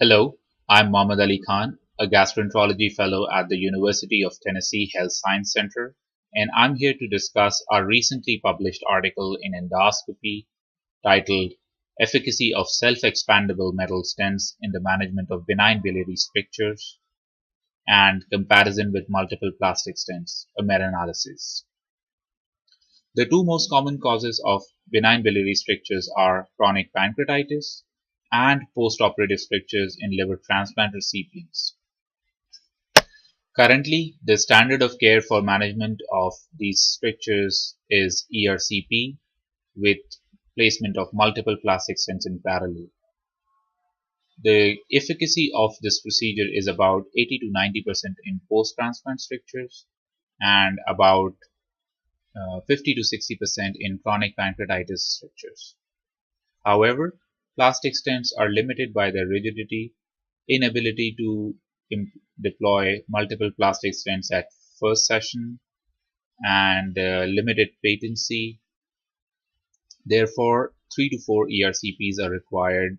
Hello, I'm Mohammad Ali Khan, a gastroenterology fellow at the University of Tennessee Health Science Center, and I'm here to discuss our recently published article in Endoscopy titled Efficacy of Self-Expandable Metal Stents in the Management of Benign Biliary Strictures and Comparison with Multiple Plastic Stents, a meta-analysis. The two most common causes of benign biliary strictures are chronic pancreatitis and postoperative strictures in liver transplant recipients. Currently, the standard of care for management of these strictures is ERCP with placement of multiple plastic stents in parallel. The efficacy of this procedure is about 80 to 90% in post-transplant strictures and about 50 to 60% in chronic pancreatitis strictures. However, plastic stents are limited by their rigidity, inability to deploy multiple plastic stents at first session, and limited patency. Therefore, 3 to 4 ERCPs are required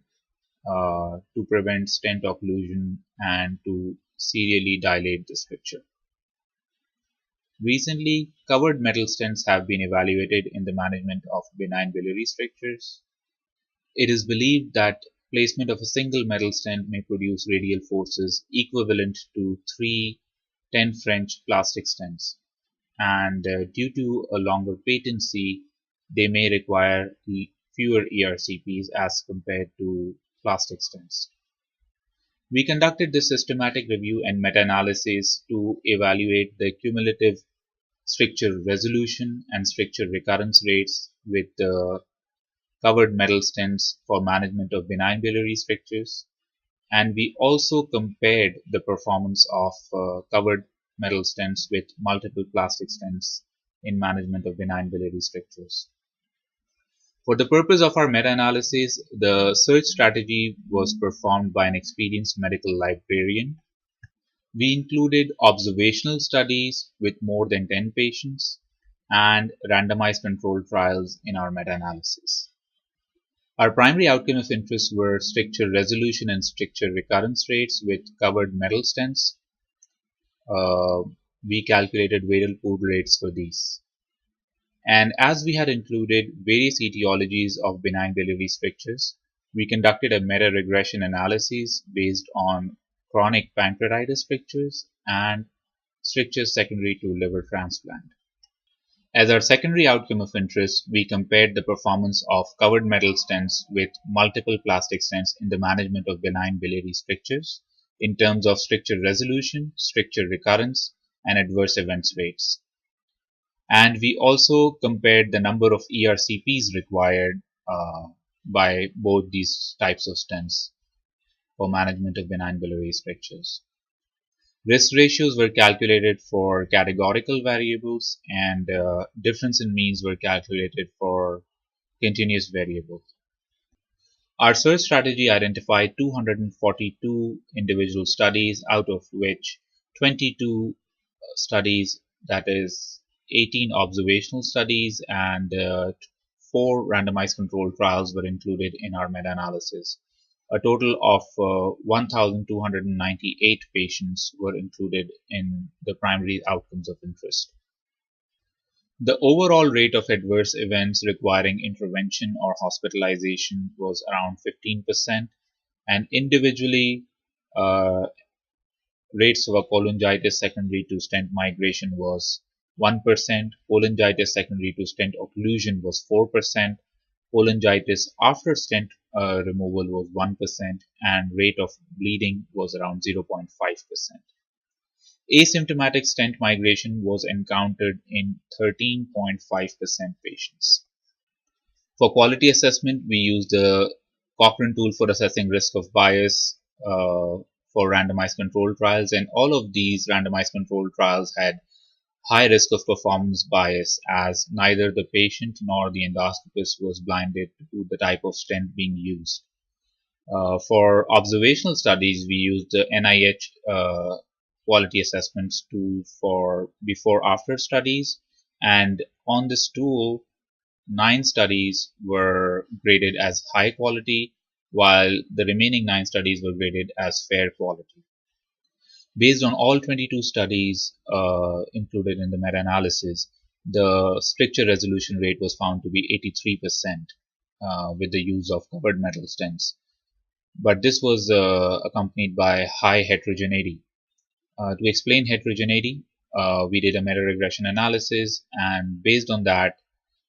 to prevent stent occlusion and to serially dilate the stricture. Recently, covered metal stents have been evaluated in the management of benign biliary strictures. It is believed that placement of a single metal stent may produce radial forces equivalent to 3 10 French plastic stents, and due to a longer patency, they may require fewer ERCPs as compared to plastic stents. We conducted this systematic review and meta-analysis to evaluate the cumulative stricture resolution and stricture recurrence rates with the covered metal stents for management of benign biliary strictures, and we also compared the performance of covered metal stents with multiple plastic stents in management of benign biliary strictures. For the purpose of our meta-analysis, the search strategy was performed by an experienced medical librarian. We included observational studies with more than 10 patients and randomized controlled trials in our meta-analysis. Our primary outcome of interest were stricture resolution and stricture recurrence rates with covered metal stents. We calculated viral pool rates for these. And as we had included various etiologies of benign biliary strictures, we conducted a meta-regression analysis based on chronic pancreatitis strictures and strictures secondary to liver transplant. As our secondary outcome of interest, we compared the performance of covered metal stents with multiple plastic stents in the management of benign biliary strictures in terms of stricture resolution, stricture recurrence, and adverse events rates. And we also compared the number of ERCPs required by both these types of stents for management of benign biliary strictures. Risk ratios were calculated for categorical variables, and difference in means were calculated for continuous variables. Our search strategy identified 242 individual studies, out of which 22 studies, that is 18 observational studies, and 4 randomized controlled trials were included in our meta-analysis. A total of 1,298 patients were included in the primary outcomes of interest. The overall rate of adverse events requiring intervention or hospitalization was around 15%, and individually rates of cholangitis secondary to stent migration was 1%, cholangitis secondary to stent occlusion was 4%, cholangitis after stent removal was 1%, and rate of bleeding was around 0.5%. Asymptomatic stent migration was encountered in 13.5% patients. For quality assessment, we used the Cochrane tool for assessing risk of bias for randomized controlled trials, and all of these randomized controlled trials had high risk of performance bias, as neither the patient nor the endoscopist was blinded to the type of stent being used. For observational studies, we used the NIH quality assessments tool for before-after studies, and on this tool, 9 studies were graded as high quality while the remaining 9 studies were graded as fair quality. Based on all 22 studies included in the meta-analysis, the stricture resolution rate was found to be 83% with the use of covered metal stents. But this was accompanied by high heterogeneity. To explain heterogeneity, we did a meta-regression analysis, and based on that,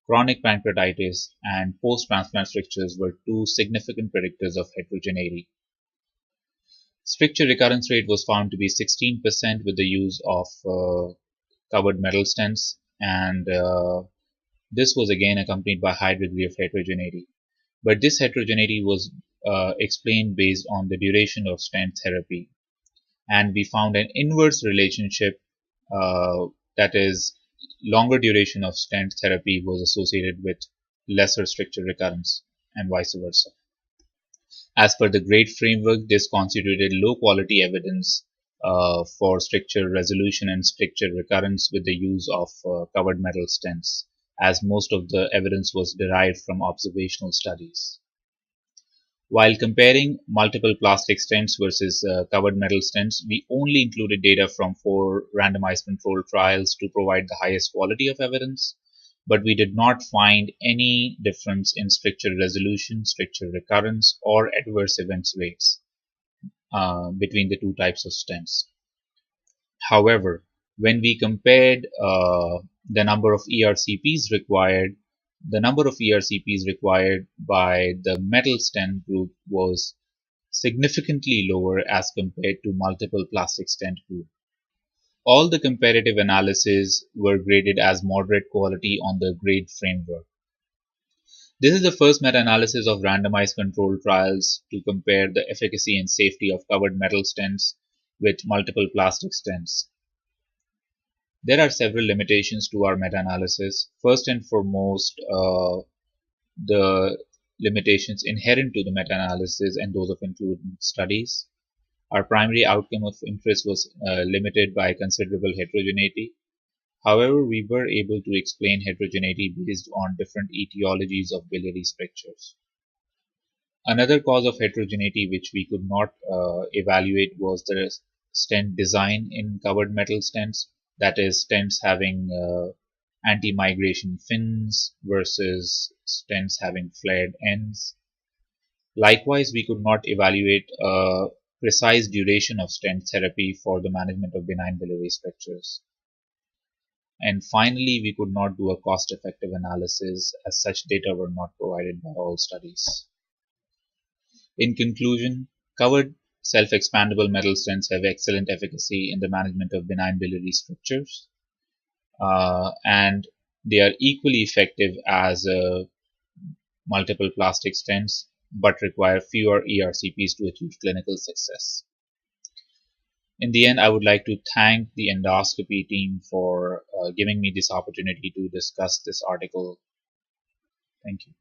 chronic pancreatitis and post-transplant strictures were two significant predictors of heterogeneity. Stricture recurrence rate was found to be 16% with the use of covered metal stents, and this was again accompanied by high degree of heterogeneity. But this heterogeneity was explained based on the duration of stent therapy, and we found an inverse relationship, that is, longer duration of stent therapy was associated with lesser stricture recurrence and vice versa. As per the grade framework, this constituted low quality evidence for stricture resolution and stricture recurrence with the use of covered metal stents, as most of the evidence was derived from observational studies. While comparing multiple plastic stents versus covered metal stents, we only included data from 4 randomized controlled trials to provide the highest quality of evidence, but we did not find any difference in stricture resolution, stricture recurrence, or adverse events rates between the two types of stents. However, when we compared the number of ERCPs required, the number of ERCPs required by the metal stent group was significantly lower as compared to multiple plastic stent group. All the comparative analyses were graded as moderate quality on the grade framework. This is the first meta-analysis of randomized controlled trials to compare the efficacy and safety of covered metal stents with multiple plastic stents. There are several limitations to our meta-analysis. First and foremost, the limitations inherent to the meta-analysis and those of included studies. Our primary outcome of interest was limited by considerable heterogeneity. However, we were able to explain heterogeneity based on different etiologies of biliary strictures. Another cause of heterogeneity which we could not evaluate was the stent design in covered metal stents, that is, stents having anti-migration fins versus stents having flared ends. Likewise, we could not evaluate precise duration of stent therapy for the management of benign biliary strictures. And finally, we could not do a cost-effective analysis as such data were not provided by all studies. In conclusion, covered self-expandable metal stents have excellent efficacy in the management of benign biliary strictures, and they are equally effective as multiple plastic stents, but require fewer ERCPs to achieve clinical success. In the end, I would like to thank the endoscopy team for giving me this opportunity to discuss this article. Thank you.